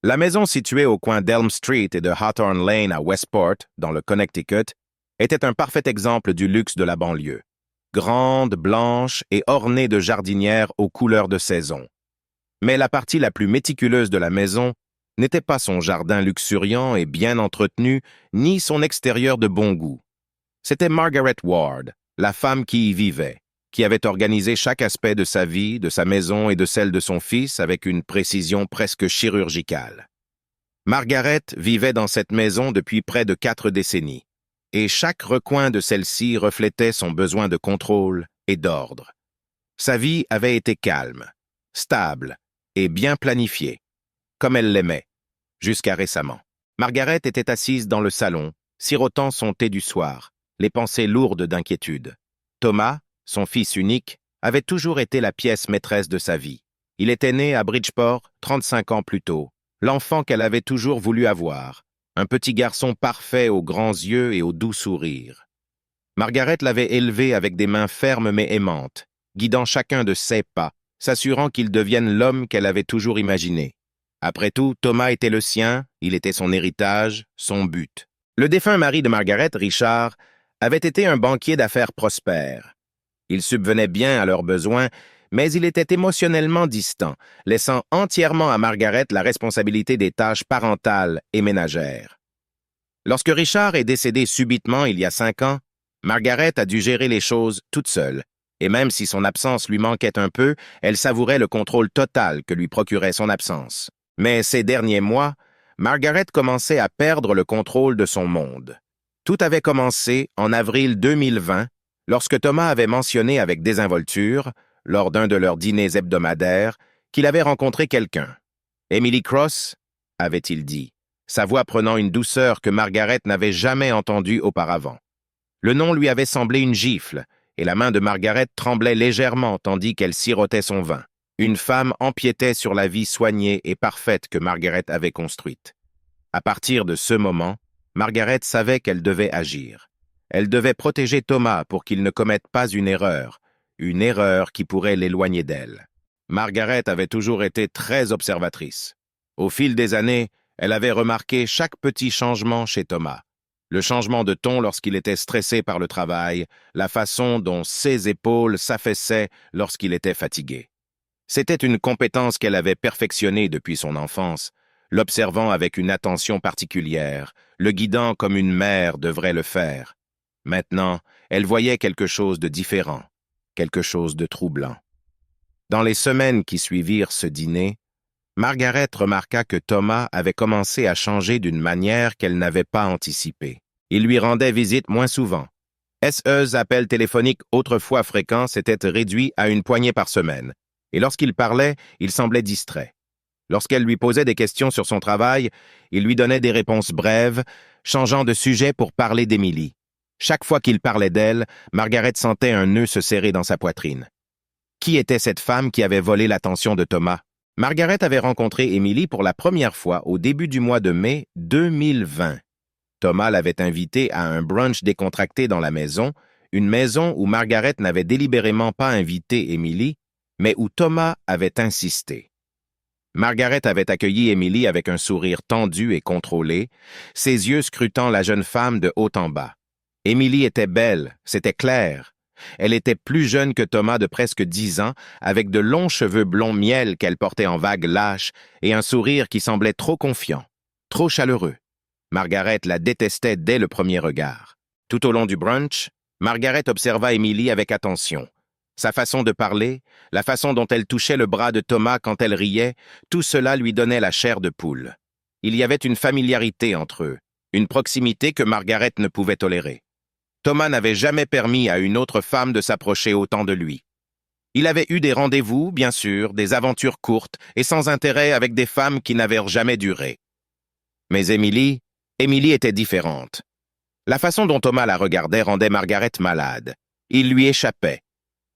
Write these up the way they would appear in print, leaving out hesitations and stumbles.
La maison située au coin d'Elm Street et de Hawthorne Lane à Westport, dans le Connecticut, était un parfait exemple du luxe de la banlieue. Grande, blanche et ornée de jardinières aux couleurs de saison. Mais la partie la plus méticuleuse de la maison n'était pas son jardin luxuriant et bien entretenu, ni son extérieur de bon goût. C'était Margaret Ward, la femme qui y vivait, qui avait organisé chaque aspect de sa vie, de sa maison et de celle de son fils avec une précision presque chirurgicale. Margaret vivait dans cette maison depuis près de 4 décennies, et chaque recoin de celle-ci reflétait son besoin de contrôle et d'ordre. Sa vie avait été calme, stable et bien planifiée, comme elle l'aimait, jusqu'à récemment. Margaret était assise dans le salon, sirotant son thé du soir, les pensées lourdes d'inquiétude. Thomas, son fils unique, avait toujours été la pièce maîtresse de sa vie. Il était né à Bridgeport 35 ans plus tôt, l'enfant qu'elle avait toujours voulu avoir, un petit garçon parfait aux grands yeux et au doux sourire. Margaret l'avait élevé avec des mains fermes mais aimantes, guidant chacun de ses pas, s'assurant qu'il devienne l'homme qu'elle avait toujours imaginé. Après tout, Thomas était le sien, il était son héritage, son but. Le défunt mari de Margaret, Richard, avait été un banquier d'affaires prospère. Il subvenait bien à leurs besoins, mais il était émotionnellement distant, laissant entièrement à Margaret la responsabilité des tâches parentales et ménagères. Lorsque Richard est décédé subitement il y a 5 ans, Margaret a dû gérer les choses toute seule, et même si son absence lui manquait un peu, elle savourait le contrôle total que lui procurait son absence. Mais ces derniers mois, Margaret commençait à perdre le contrôle de son monde. Tout avait commencé en avril 2020, lorsque Thomas avait mentionné avec désinvolture, lors d'un de leurs dîners hebdomadaires, qu'il avait rencontré quelqu'un. Emily Cross, avait-il dit, sa voix prenant une douceur que Margaret n'avait jamais entendue auparavant. Le nom lui avait semblé une gifle, et la main de Margaret tremblait légèrement tandis qu'elle sirotait son vin. Une femme empiétait sur la vie soignée et parfaite que Margaret avait construite. À partir de ce moment, Margaret savait qu'elle devait agir. Elle devait protéger Thomas pour qu'il ne commette pas une erreur qui pourrait l'éloigner d'elle. Margaret avait toujours été très observatrice. Au fil des années, elle avait remarqué chaque petit changement chez Thomas. Le changement de ton lorsqu'il était stressé par le travail, la façon dont ses épaules s'affaissaient lorsqu'il était fatigué. C'était une compétence qu'elle avait perfectionnée depuis son enfance, l'observant avec une attention particulière, le guidant comme une mère devrait le faire. Maintenant, elle voyait quelque chose de différent, quelque chose de troublant. Dans les semaines qui suivirent ce dîner, Margaret remarqua que Thomas avait commencé à changer d'une manière qu'elle n'avait pas anticipée. Il lui rendait visite moins souvent. SE's appels téléphoniques autrefois fréquents s'étaient réduits à une poignée par semaine, et lorsqu'il parlait, il semblait distrait. Lorsqu'elle lui posait des questions sur son travail, il lui donnait des réponses brèves, changeant de sujet pour parler d'Émilie. Chaque fois qu'il parlait d'elle, Margaret sentait un nœud se serrer dans sa poitrine. Qui était cette femme qui avait volé l'attention de Thomas? Margaret avait rencontré Émilie pour la première fois au début du mois de mai 2020. Thomas l'avait invitée à un brunch décontracté dans la maison, une maison où Margaret n'avait délibérément pas invité Émilie, mais où Thomas avait insisté. Margaret avait accueilli Émilie avec un sourire tendu et contrôlé, ses yeux scrutant la jeune femme de haut en bas. Émilie était belle, c'était clair. Elle était plus jeune que Thomas de presque 10 ans, avec de longs cheveux blonds miel qu'elle portait en vagues lâches et un sourire qui semblait trop confiant, trop chaleureux. Margaret la détestait dès le premier regard. Tout au long du brunch, Margaret observa Émilie avec attention. Sa façon de parler, la façon dont elle touchait le bras de Thomas quand elle riait, tout cela lui donnait la chair de poule. Il y avait une familiarité entre eux, une proximité que Margaret ne pouvait tolérer. Thomas n'avait jamais permis à une autre femme de s'approcher autant de lui. Il avait eu des rendez-vous, bien sûr, des aventures courtes et sans intérêt avec des femmes qui n'avaient jamais duré. Mais Émilie était différente. La façon dont Thomas la regardait rendait Margaret malade. Il lui échappait.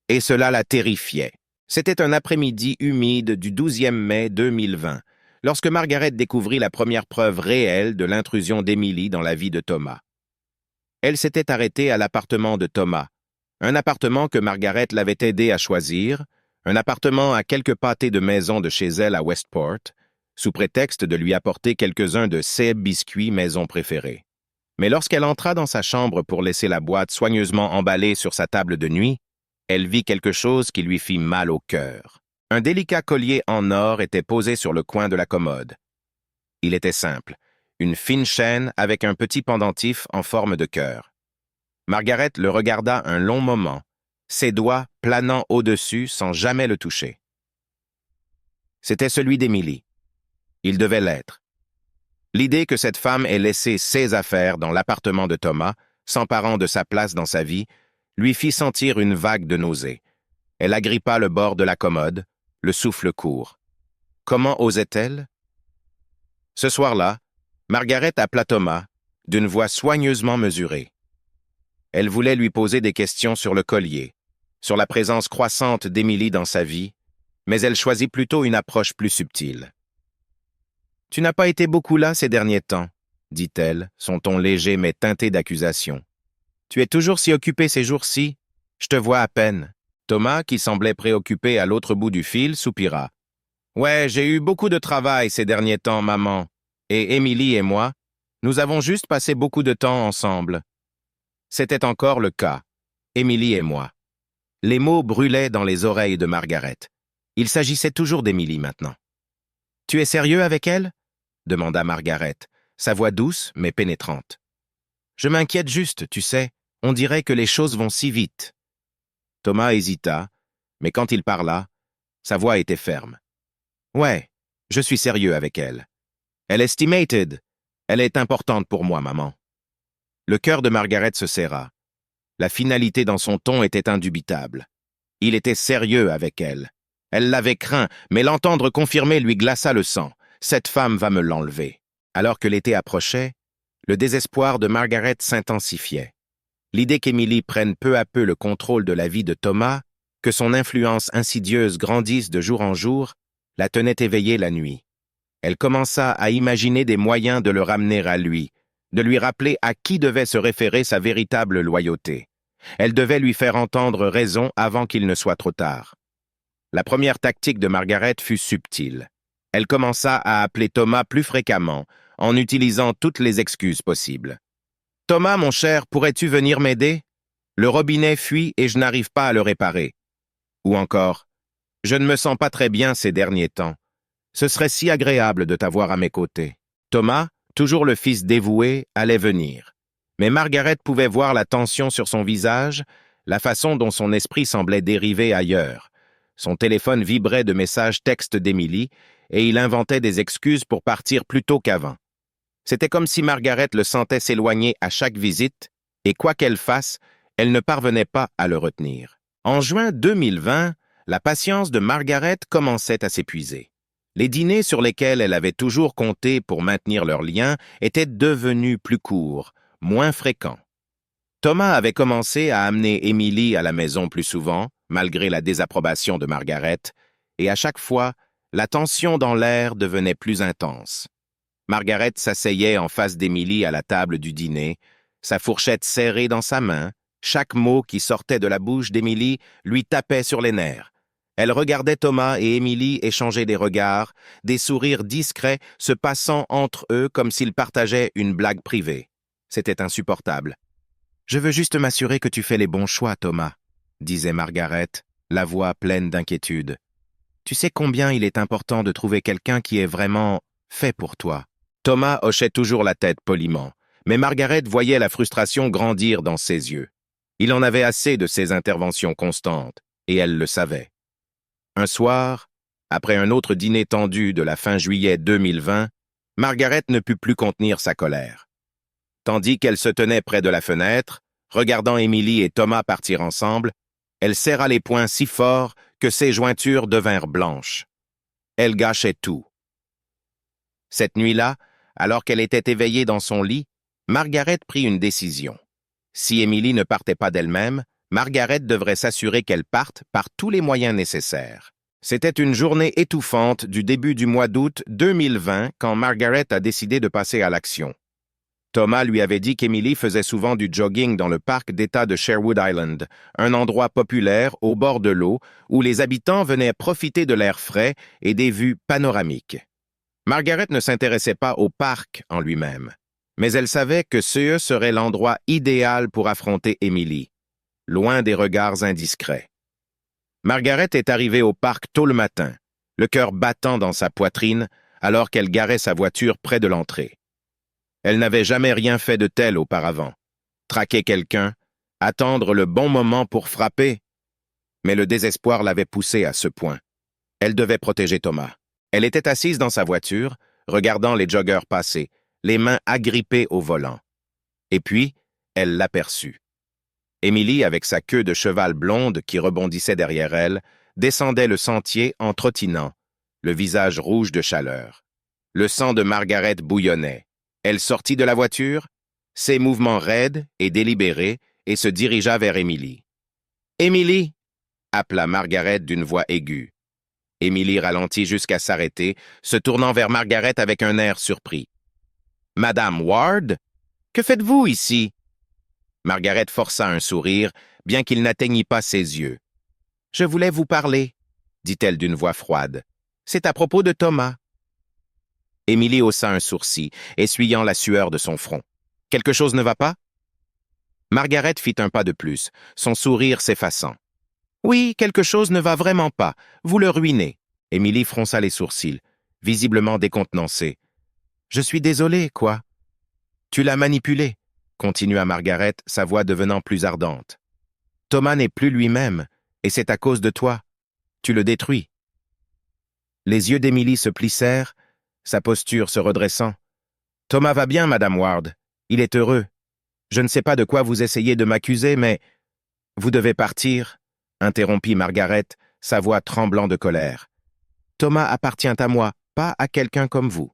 Et cela la terrifiait. C'était un après-midi humide du 12e mai 2020, lorsque Margaret découvrit la première preuve réelle de l'intrusion d'Émilie dans la vie de Thomas. Elle s'était arrêtée à l'appartement de Thomas, un appartement que Margaret l'avait aidé à choisir, un appartement à quelques pâtés de maison de chez elle à Westport, sous prétexte de lui apporter quelques-uns de ses biscuits maison préférés. Mais lorsqu'elle entra dans sa chambre pour laisser la boîte soigneusement emballée sur sa table de nuit, elle vit quelque chose qui lui fit mal au cœur. Un délicat collier en or était posé sur le coin de la commode. Il était simple, une fine chaîne avec un petit pendentif en forme de cœur. Margaret le regarda un long moment, ses doigts planant au-dessus sans jamais le toucher. C'était celui d'Emily. Il devait l'être. L'idée que cette femme ait laissé ses affaires dans l'appartement de Thomas, s'emparant de sa place dans sa vie, lui fit sentir une vague de nausée. Elle agrippa le bord de la commode, le souffle court. Comment osait-elle? Ce soir-là, Margaret appela Thomas, d'une voix soigneusement mesurée. Elle voulait lui poser des questions sur le collier, sur la présence croissante d'Emily dans sa vie, mais elle choisit plutôt une approche plus subtile. « Tu n'as pas été beaucoup là ces derniers temps, » dit-elle, son ton léger mais teinté d'accusation. « Tu es toujours si occupé ces jours-ci, je te vois à peine. » Thomas, qui semblait préoccupé à l'autre bout du fil, soupira. « Ouais, j'ai eu beaucoup de travail ces derniers temps, maman, et Emily et moi, nous avons juste passé beaucoup de temps ensemble. » C'était encore le cas, Emily et moi. Les mots brûlaient dans les oreilles de Margaret. Il s'agissait toujours d'Emily maintenant. « Tu es sérieux avec elle ?» demanda Margaret, sa voix douce mais pénétrante. « Je m'inquiète juste, tu sais, on dirait que les choses vont si vite. » Thomas hésita, mais quand il parla, sa voix était ferme. « Ouais, je suis sérieux avec elle. Elle est estimated. Elle est importante pour moi, maman. » Le cœur de Margaret se serra. La finalité dans son ton était indubitable. Il était sérieux avec elle. Elle l'avait craint, mais l'entendre confirmer lui glaça le sang. Cette femme va me l'enlever. Alors que l'été approchait, le désespoir de Margaret s'intensifiait. L'idée qu'Emily prenne peu à peu le contrôle de la vie de Thomas, que son influence insidieuse grandisse de jour en jour, la tenait éveillée la nuit. Elle commença à imaginer des moyens de le ramener à lui, de lui rappeler à qui devait se référer sa véritable loyauté. Elle devait lui faire entendre raison avant qu'il ne soit trop tard. La première tactique de Margaret fut subtile. Elle commença à appeler Thomas plus fréquemment, en utilisant toutes les excuses possibles. « Thomas, mon cher, pourrais-tu venir m'aider? Le robinet fuit et je n'arrive pas à le réparer. » Ou encore, « Je ne me sens pas très bien ces derniers temps. Ce serait si agréable de t'avoir à mes côtés. » Thomas, toujours le fils dévoué, allait venir. Mais Margaret pouvait voir la tension sur son visage, la façon dont son esprit semblait dériver ailleurs. Son téléphone vibrait de messages textes d'Emily et il inventait des excuses pour partir plus tôt qu'avant. C'était comme si Margaret le sentait s'éloigner à chaque visite et quoi qu'elle fasse, elle ne parvenait pas à le retenir. En juin 2020, la patience de Margaret commençait à s'épuiser. Les dîners sur lesquels elle avait toujours compté pour maintenir leur lien étaient devenus plus courts, moins fréquents. Thomas avait commencé à amener Emily à la maison plus souvent, malgré la désapprobation de Margaret, et à chaque fois, la tension dans l'air devenait plus intense. Margaret s'asseyait en face d'Emily à la table du dîner, sa fourchette serrée dans sa main, chaque mot qui sortait de la bouche d'Emily lui tapait sur les nerfs. Elle regardait Thomas et Emily échanger des regards, des sourires discrets se passant entre eux comme s'ils partageaient une blague privée. C'était insupportable. « Je veux juste m'assurer que tu fais les bons choix, Thomas, » disait Margaret, la voix pleine d'inquiétude. « Tu sais combien il est important de trouver quelqu'un qui est vraiment fait pour toi. » Thomas hochait toujours la tête poliment, mais Margaret voyait la frustration grandir dans ses yeux. Il en avait assez de ces interventions constantes, et elle le savait. Un soir, après un autre dîner tendu de la fin juillet 2020, Margaret ne put plus contenir sa colère. Tandis qu'elle se tenait près de la fenêtre, regardant Emily et Thomas partir ensemble, elle serra les poings si fort que ses jointures devinrent blanches. Elle gâchait tout. Cette nuit-là, alors qu'elle était éveillée dans son lit, Margaret prit une décision. Si Emily ne partait pas d'elle-même, Margaret devrait s'assurer qu'elle parte par tous les moyens nécessaires. C'était une journée étouffante du début du mois d'août 2020 quand Margaret a décidé de passer à l'action. Thomas lui avait dit qu'Emily faisait souvent du jogging dans le parc d'État de Sherwood Island, un endroit populaire au bord de l'eau où les habitants venaient profiter de l'air frais et des vues panoramiques. Margaret ne s'intéressait pas au parc en lui-même, mais elle savait que ce serait l'endroit idéal pour affronter Emily, loin des regards indiscrets. Margaret est arrivée au parc tôt le matin, le cœur battant dans sa poitrine, alors qu'elle garait sa voiture près de l'entrée. Elle n'avait jamais rien fait de tel auparavant. Traquer quelqu'un, attendre le bon moment pour frapper. Mais le désespoir l'avait poussée à ce point. Elle devait protéger Thomas. Elle était assise dans sa voiture, regardant les joggeurs passer, les mains agrippées au volant. Et puis, elle l'aperçut. Émilie, avec sa queue de cheval blonde qui rebondissait derrière elle, descendait le sentier en trottinant, le visage rouge de chaleur. Le sang de Margaret bouillonnait. Elle sortit de la voiture, ses mouvements raides et délibérés, et se dirigea vers Émilie. « Émilie !» appela Margaret d'une voix aiguë. Émilie ralentit jusqu'à s'arrêter, se tournant vers Margaret avec un air surpris. « Madame Ward, que faites-vous ici ?» Margaret força un sourire, bien qu'il n'atteignît pas ses yeux. « Je voulais vous parler, » dit-elle d'une voix froide. « C'est à propos de Thomas. » Émilie haussa un sourcil, essuyant la sueur de son front. « Quelque chose ne va pas ?» Margaret fit un pas de plus, son sourire s'effaçant. « Oui, quelque chose ne va vraiment pas. Vous le ruinez. » Émilie fronça les sourcils, visiblement décontenancée. « Je suis désolée, quoi. »« Tu l'as manipulé, » continua Margaret, sa voix devenant plus ardente. « Thomas n'est plus lui-même, et c'est à cause de toi. Tu le détruis. » Les yeux d'Émilie se plissèrent, sa posture se redressant. « Thomas va bien, Madame Ward. Il est heureux. Je ne sais pas de quoi vous essayez de m'accuser, mais... »« Vous devez partir, » interrompit Margaret, sa voix tremblant de colère. « Thomas appartient à moi, pas à quelqu'un comme vous. »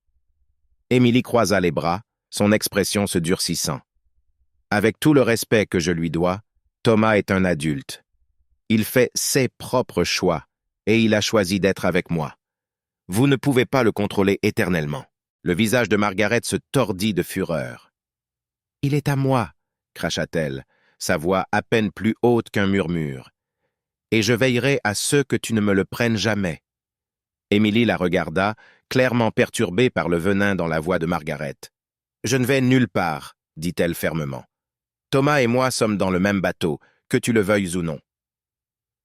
Émilie croisa les bras, son expression se durcissant. « Avec tout le respect que je lui dois, Thomas est un adulte. Il fait ses propres choix, et il a choisi d'être avec moi. Vous ne pouvez pas le contrôler éternellement. » Le visage de Margaret se tordit de fureur. « Il est à moi, » cracha-t-elle, sa voix à peine plus haute qu'un murmure. « Et je veillerai à ce que tu ne me le prennes jamais. » Émilie la regarda, clairement perturbée par le venin dans la voix de Margaret. « Je ne vais nulle part, » dit-elle fermement. « Thomas et moi sommes dans le même bateau, que tu le veuilles ou non. »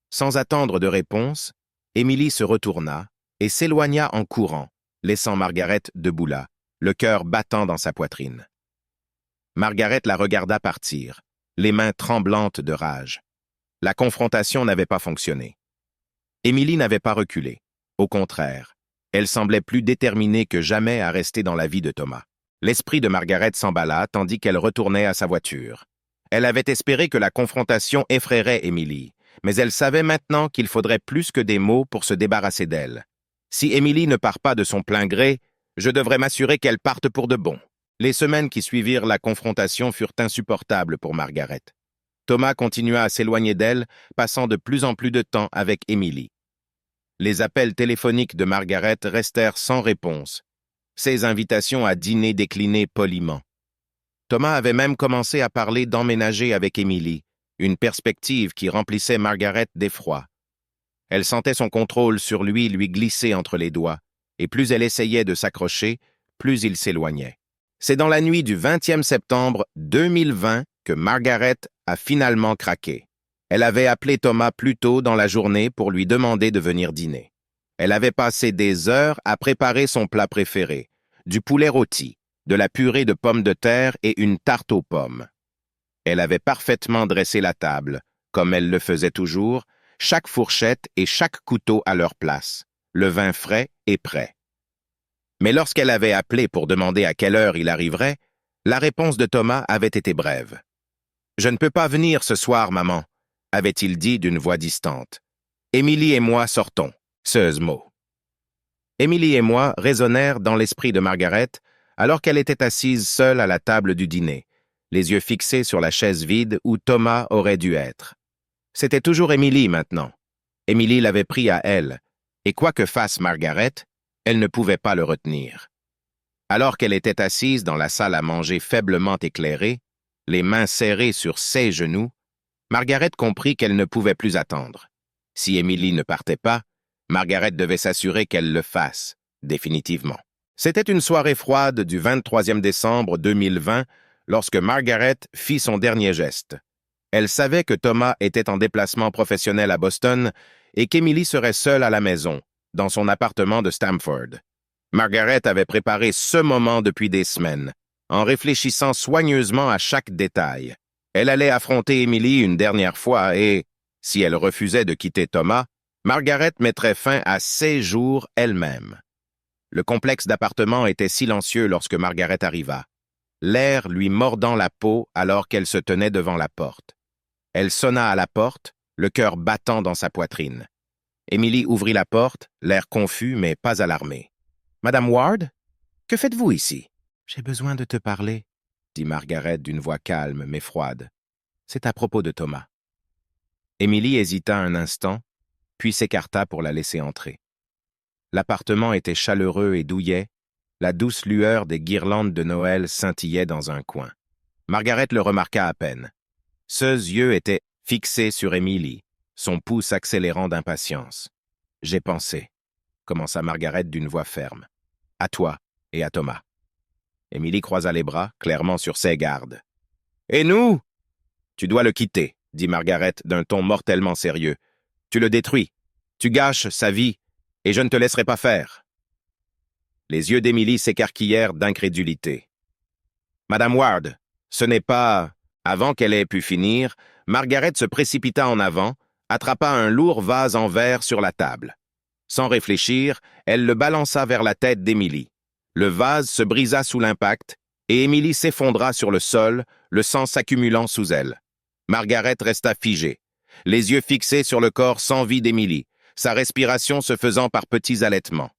Sans attendre de réponse, Émilie se retourna et s'éloigna en courant, laissant Margaret debout là, le cœur battant dans sa poitrine. Margaret la regarda partir, les mains tremblantes de rage. La confrontation n'avait pas fonctionné. Émilie n'avait pas reculé. Au contraire, elle semblait plus déterminée que jamais à rester dans la vie de Thomas. L'esprit de Margaret s'emballa tandis qu'elle retournait à sa voiture. Elle avait espéré que la confrontation effraierait Émilie, mais elle savait maintenant qu'il faudrait plus que des mots pour se débarrasser d'elle. Si Émilie ne part pas de son plein gré, je devrais m'assurer qu'elle parte pour de bon. Les semaines qui suivirent la confrontation furent insupportables pour Margaret. Thomas continua à s'éloigner d'elle, passant de plus en plus de temps avec Émilie. Les appels téléphoniques de Margaret restèrent sans réponse, ses invitations à dîner déclinaient poliment. Thomas avait même commencé à parler d'emménager avec Émilie, une perspective qui remplissait Margaret d'effroi. Elle sentait son contrôle sur lui glisser entre les doigts, et plus elle essayait de s'accrocher, plus il s'éloignait. C'est dans la nuit du 20e septembre 2020 que Margaret a finalement craqué. Elle avait appelé Thomas plus tôt dans la journée pour lui demander de venir dîner. Elle avait passé des heures à préparer son plat préféré, du poulet rôti, de la purée de pommes de terre et une tarte aux pommes. Elle avait parfaitement dressé la table, comme elle le faisait toujours, chaque fourchette et chaque couteau à leur place, le vin frais et prêt. Mais lorsqu'elle avait appelé pour demander à quelle heure il arriverait, la réponse de Thomas avait été brève. « Je ne peux pas venir ce soir, maman », avait-il dit d'une voix distante. « Émilie et moi sortons. » Seuls mots. Émilie et moi résonnèrent dans l'esprit de Margaret alors qu'elle était assise seule à la table du dîner, les yeux fixés sur la chaise vide où Thomas aurait dû être. C'était toujours Émilie maintenant. Émilie l'avait pris à elle, et quoi que fasse Margaret, elle ne pouvait pas le retenir. Alors qu'elle était assise dans la salle à manger faiblement éclairée, les mains serrées sur ses genoux, Margaret comprit qu'elle ne pouvait plus attendre. Si Émilie ne partait pas, Margaret devait s'assurer qu'elle le fasse, définitivement. C'était une soirée froide du 23e décembre 2020 lorsque Margaret fit son dernier geste. Elle savait que Thomas était en déplacement professionnel à Boston et qu'Emily serait seule à la maison, dans son appartement de Stamford. Margaret avait préparé ce moment depuis des semaines, en réfléchissant soigneusement à chaque détail. Elle allait affronter Emily une dernière fois et, si elle refusait de quitter Thomas, Margaret mettrait fin à ses jours elle-même. Le complexe d'appartements était silencieux lorsque Margaret arriva, l'air lui mordant la peau alors qu'elle se tenait devant la porte. Elle sonna à la porte, le cœur battant dans sa poitrine. Emily ouvrit la porte, l'air confus mais pas alarmé. « Madame Ward, que faites-vous ici? »« J'ai besoin de te parler, » dit Margaret d'une voix calme mais froide. « C'est à propos de Thomas. » Emily hésita un instant, puis s'écarta pour la laisser entrer. L'appartement était chaleureux et douillet, la douce lueur des guirlandes de Noël scintillait dans un coin. Margaret le remarqua à peine. Ses yeux étaient fixés sur Emily, son pouce accélérant d'impatience. « J'ai pensé, » commença Margaret d'une voix ferme. « À toi et à Thomas. » Emily croisa les bras, clairement sur ses gardes. « Et nous? »« Tu dois le quitter, » dit Margaret d'un ton mortellement sérieux. « Tu le détruis, tu gâches sa vie, et je ne te laisserai pas faire. » Les yeux d'Emily s'écarquillèrent d'incrédulité. « Madame Ward, ce n'est pas... » Avant qu'elle ait pu finir, Margaret se précipita en avant, attrapa un lourd vase en verre sur la table. Sans réfléchir, elle le balança vers la tête d'Emily. Le vase se brisa sous l'impact, et Emily s'effondra sur le sol, le sang s'accumulant sous elle. Margaret resta figée, les yeux fixés sur le corps sans vie d'Emily, sa respiration se faisant par petits halètements.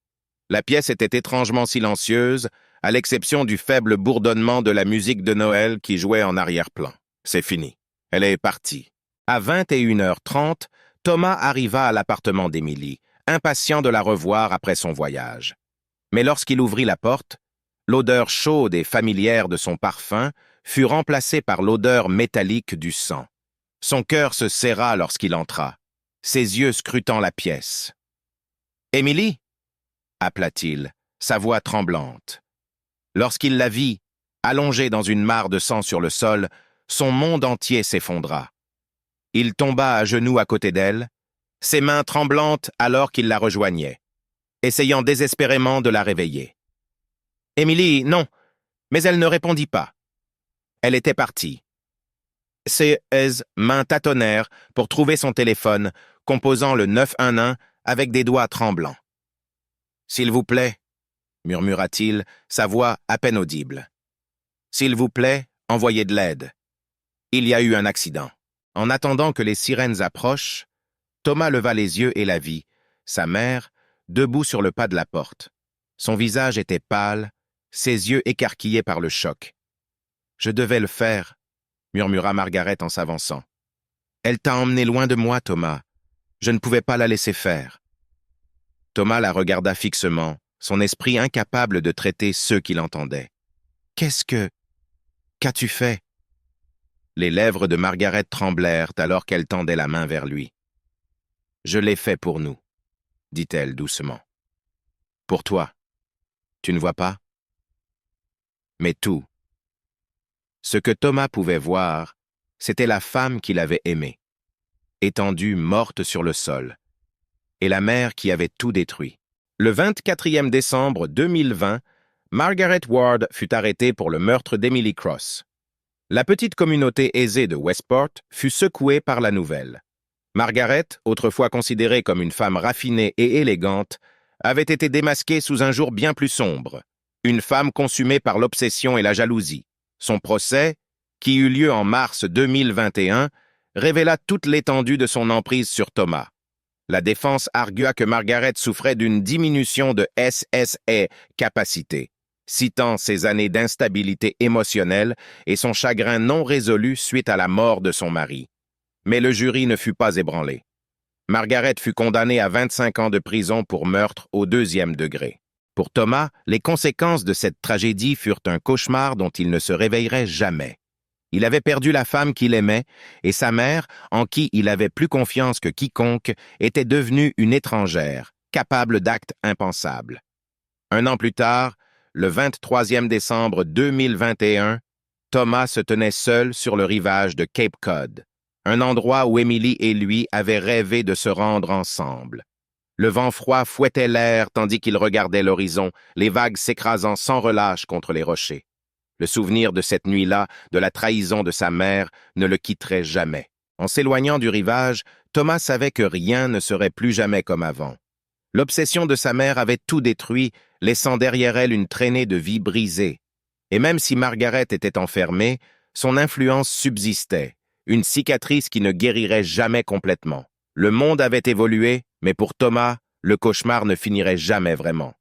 La pièce était étrangement silencieuse, à l'exception du faible bourdonnement de la musique de Noël qui jouait en arrière-plan. C'est fini. Elle est partie. À 21h30, Thomas arriva à l'appartement d'Emily, impatient de la revoir après son voyage. Mais lorsqu'il ouvrit la porte, l'odeur chaude et familière de son parfum fut remplacée par l'odeur métallique du sang. Son cœur se serra lorsqu'il entra, ses yeux scrutant la pièce. « Emily » appela-t-il, sa voix tremblante. Lorsqu'il la vit, allongée dans une mare de sang sur le sol, son monde entier s'effondra. Il tomba à genoux à côté d'elle, ses mains tremblantes alors qu'il la rejoignait, essayant désespérément de la réveiller. « Emily, non !» Mais elle ne répondit pas. Elle était partie. Ses mains tâtonnèrent pour trouver son téléphone, composant le 911 avec des doigts tremblants. « S'il vous plaît » murmura-t-il, sa voix à peine audible. « S'il vous plaît, envoyez de l'aide. Il y a eu un accident. » En attendant que les sirènes approchent, Thomas leva les yeux et la vit, sa mère, debout sur le pas de la porte. Son visage était pâle, ses yeux écarquillés par le choc. « Je devais le faire, » murmura Margaret en s'avançant. « Elle t'a emmené loin de moi, Thomas. Je ne pouvais pas la laisser faire. » Thomas la regarda fixement, son esprit incapable de traiter ceux qui l'entendaient. « Qu'as-tu fait ?» Les lèvres de Margaret tremblèrent alors qu'elle tendait la main vers lui. « Je l'ai fait pour nous, » dit-elle doucement. « Pour toi. Tu ne vois pas? Mais tout. » Ce que Thomas pouvait voir, c'était la femme qu'il avait aimée, étendue morte sur le sol, et la mère qui avait tout détruit. Le 24e décembre 2020, Margaret Ward fut arrêtée pour le meurtre d'Emily Cross. La petite communauté aisée de Westport fut secouée par la nouvelle. Margaret, autrefois considérée comme une femme raffinée et élégante, avait été démasquée sous un jour bien plus sombre. Une femme consumée par l'obsession et la jalousie. Son procès, qui eut lieu en mars 2021, révéla toute l'étendue de son emprise sur Thomas. La défense argua que Margaret souffrait d'une diminution de SSA capacité, citant ses années d'instabilité émotionnelle et son chagrin non résolu suite à la mort de son mari. Mais le jury ne fut pas ébranlé. Margaret fut condamnée à 25 ans de prison pour meurtre au 2e degré. Pour Thomas, les conséquences de cette tragédie furent un cauchemar dont il ne se réveillerait jamais. Il avait perdu la femme qu'il aimait, et sa mère, en qui il avait plus confiance que quiconque, était devenue une étrangère, capable d'actes impensables. Un an plus tard, le 23e décembre 2021, Thomas se tenait seul sur le rivage de Cape Cod, un endroit où Emily et lui avaient rêvé de se rendre ensemble. Le vent froid fouettait l'air tandis qu'il regardait l'horizon, les vagues s'écrasant sans relâche contre les rochers. Le souvenir de cette nuit-là, de la trahison de sa mère, ne le quitterait jamais. En s'éloignant du rivage, Thomas savait que rien ne serait plus jamais comme avant. L'obsession de sa mère avait tout détruit, laissant derrière elle une traînée de vie brisée. Et même si Margaret était enfermée, son influence subsistait, une cicatrice qui ne guérirait jamais complètement. Le monde avait évolué, mais pour Thomas, le cauchemar ne finirait jamais vraiment.